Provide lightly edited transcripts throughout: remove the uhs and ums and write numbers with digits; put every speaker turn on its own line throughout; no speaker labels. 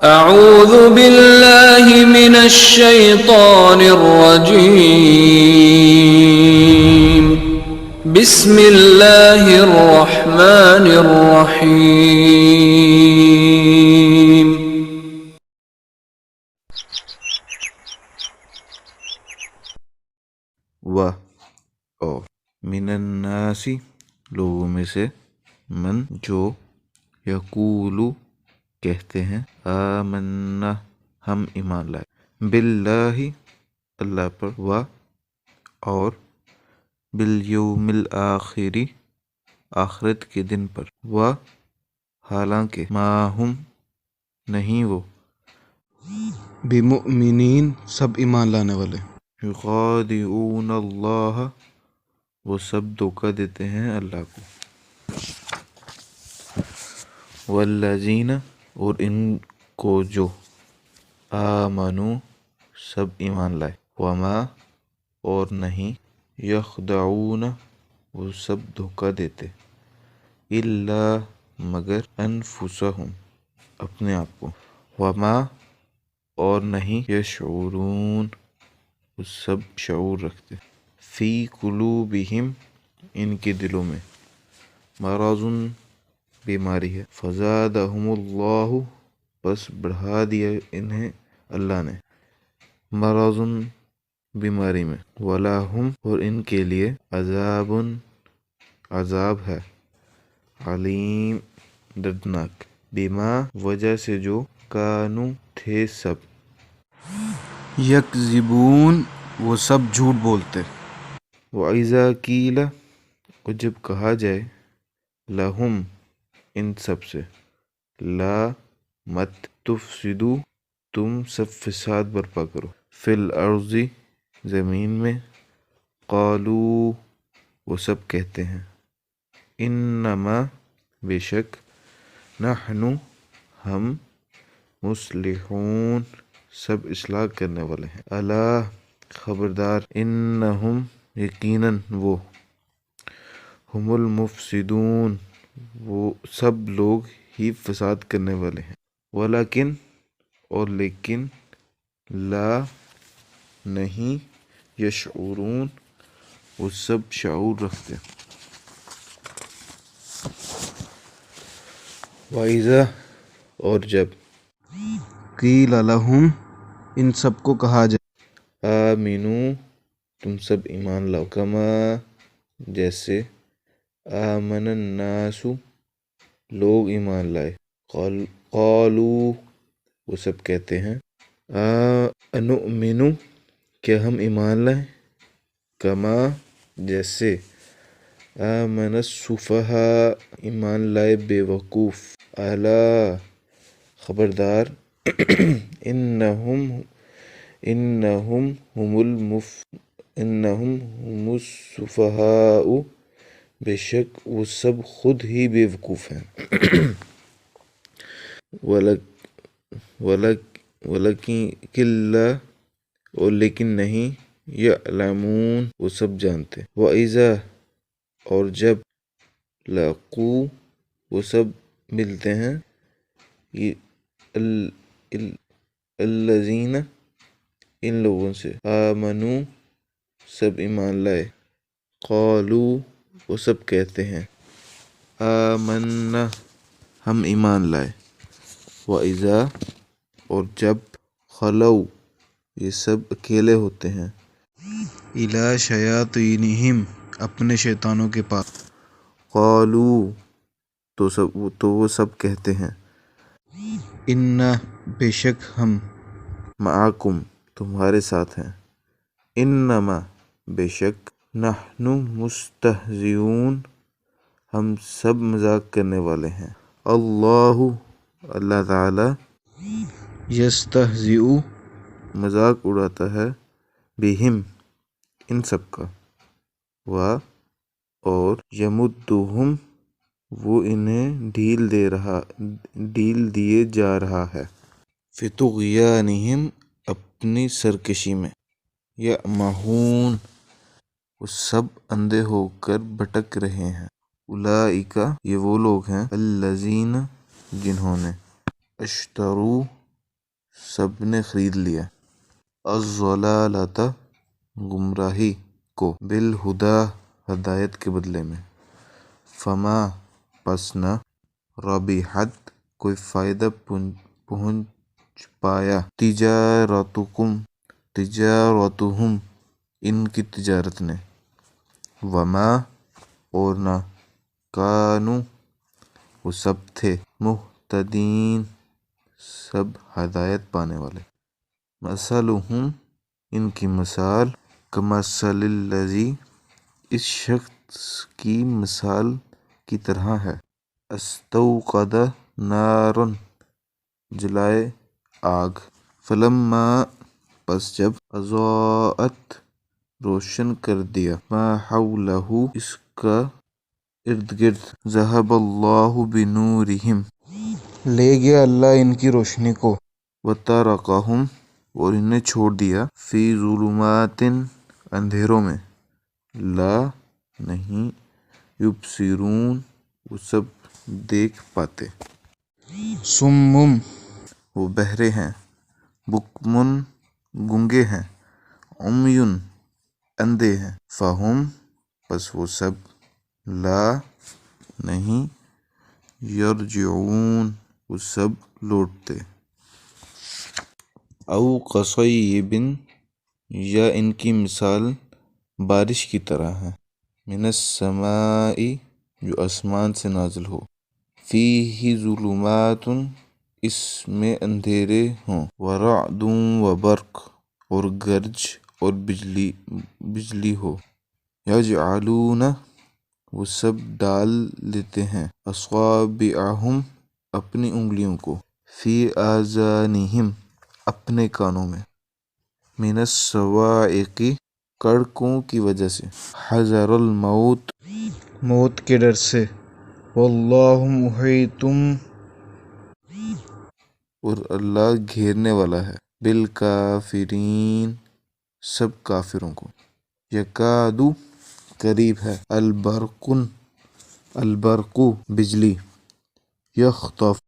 أعوذ بالله من الشيطان الرجيم. بسم الله الرحمن الرحيم.
اور من الناسی لوگوں میں سے من جو یقولو کہتے ہیں آمنا ہم ایمان لائے باللہ اللہ پر اور بالیوم الآخری آخرت کے دن پر حالانکہ ما ہم نہیں وہ
بمؤمنین سب ایمان لانے والے
یخادعون اللہ وہ سب دھوکہ دیتے ہیں اللہ کو والذین اور ان کو جو آمنو سب ایمان لائے وما اور نہیں یخدعون وہ سب دھوکہ دیتے الا مگر انفسہم اپنے آپ کو وما اور نہیں یشعرون وہ سب شعور رکھتے فی قلوبہم ان کے دلوں میں مرض بیماری ہے فزادہم اللہ بس بڑھا دیا انہیں اللہ نے مرض بیماری میں ولاہم اور ان کے لیے عذاب ہے علیم دردناک بما وجہ سے جو کانو تھے سب
یکذبون وہ سب جھوٹ بولتے
وَإِذَا قِيلَ اور جب کہا جائے لہم ان سب سے لا مت تفسدو تم سب فساد برپا کرو فی الارض زمین میں قالو وہ سب کہتے ہیں انما بے شک نحن ہم مصلحون سب اصلاح کرنے والے ہیں الا خبردار انہم یقیناً وہ ہم المفسدون وہ سب لوگ ہی فساد کرنے والے ہیں ولیکن اور لیکن لا نہیں یشعرون وہ سب شعور رکھتے وَإِذَا اور جب
قیل لہم ان سب کو کہا جائے
آمنو تم سب ایمان لاؤ کما جیسے آمن الناس لوگ ایمان لائے قالو وہ سب کہتے ہیں انؤمن کیا ہم ایمان لائیں کما جیسے آمن السفہاء ایمان لائے بے وقوف الا خبردار انہم ہم السفہاء بے شک وہ سب خود ہی بے وقوف ہیں وَلَكِنْ اور لیکن نہیں یعلمون وہ سب جانتے وَإِذَا اور جب لقوا وہ سب ملتے ہیں الذین ان لوگوں سے آمنو سب ایمان لائے قالو وہ سب کہتے ہیں آمنا ہم ایمان لائے وَإِذَا اور جب خلو یہ سب اکیلے ہوتے ہیں
الی شیاطینہم اپنے شیطانوں کے پاس
قالو تو وہ سب کہتے ہیں
انا بے شک ہم
معکم تمہارے ساتھ ہیں انما بے شک نحن مستہزئون ہم سب مذاق کرنے والے ہیں اللہ تعالی
یستہزئ
مذاق اڑاتا ہے بہم ان سب کا اور یمدہم وہ انہیں ڈھیل دیے جا رہا ہے فی طغیانہم اپنی سرکشی میں یعمہون وہ سب اندھے ہو کر بھٹک رہے ہیں اولئک یہ وہ لوگ ہیں الذین جنہوں نے اشتروا سب نے خرید لیا، الضلالۃ گمراہی کو، بالہدا ہدایت کے بدلے میں، فما پس نہ، ربحت کوئی فائدہ پہنچ پایا، تجارتہم ان کی تجارت نے، وما اور نہ، کانوا وہ سب تھے، مہتدین سب ہدایت پانے والے، مثلہم ان کی مثال، کمثل الذی اس شخص کی مثال کی طرح ہے، استوقد نارا جلائے آگ، فلما پس جب، اضاءت روشن کر دیا، ما حولہ اس کا ارد گرد، ذہب اللہ بنورہم
لے گیا اللہ ان کی روشنی کو،
وترکہم اور انہیں چھوڑ دیا، فی ظلمات اندھیروں میں، لا نہیں، یبصرون وہ سب دیکھ پاتے،
سمم
وہ بہرے ہیں، بکمن گنگے ہیں، عمیٌ اندھے ہیں، فہم پس وہ سب، لا نہیں، یرجعون وہ سب لوٹتے، او کصیب یا ان کی مثال بارش کی طرح ہے، من السماء جو آسمان سے نازل ہو، فیہ ظلمات اس میں اندھیرے ہوں، ورعد وبرق اور گرج اور بجلی ہو، یجعلون وہ سب ڈال لیتے ہیں، اصابعہم اپنی انگلیوں کو، فی آذانہم اپنے کانوں میں، من الصواعق کڑکوں کی وجہ سے، حذر الموت
موت کے ڈر سے، واللہ محیط
اور اللہ گھیرنے والا ہے، بالکافرین سب کافروں کو، یکادو قریب ہے، البرق بجلی، یخطف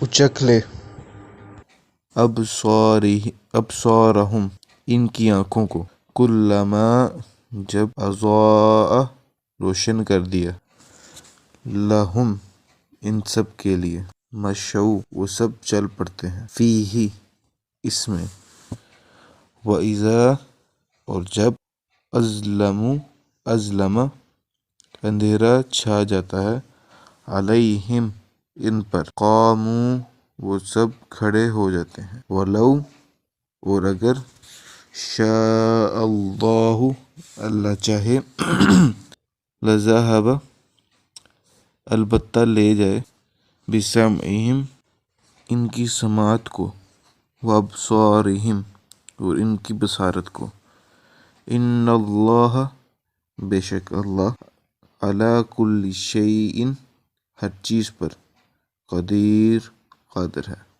اچک لے،
ابصارہم ان کی آنکھوں کو، کلما جب، اضاء روشن کر دیا، لہم ان سب کے لیے، مشوا وہ سب چل پڑتے ہیں، فیہ اس میں، وَإِذَا اور جب، اظلم اندھیرا چھا جاتا ہے، علیہم ان پر، قاموا وہ سب کھڑے ہو جاتے ہیں، وَلَوْ اور اگر، شاء اللہ اللہ چاہے، لذہب البتہ لے جائے، بسمعہم ان کی سماعت کو، وابصارہم اور ان کی بصارت کو، ان اللہ بے شک اللہ، علی کل شیء ہر چیز پر، قدیر قادر ہے۔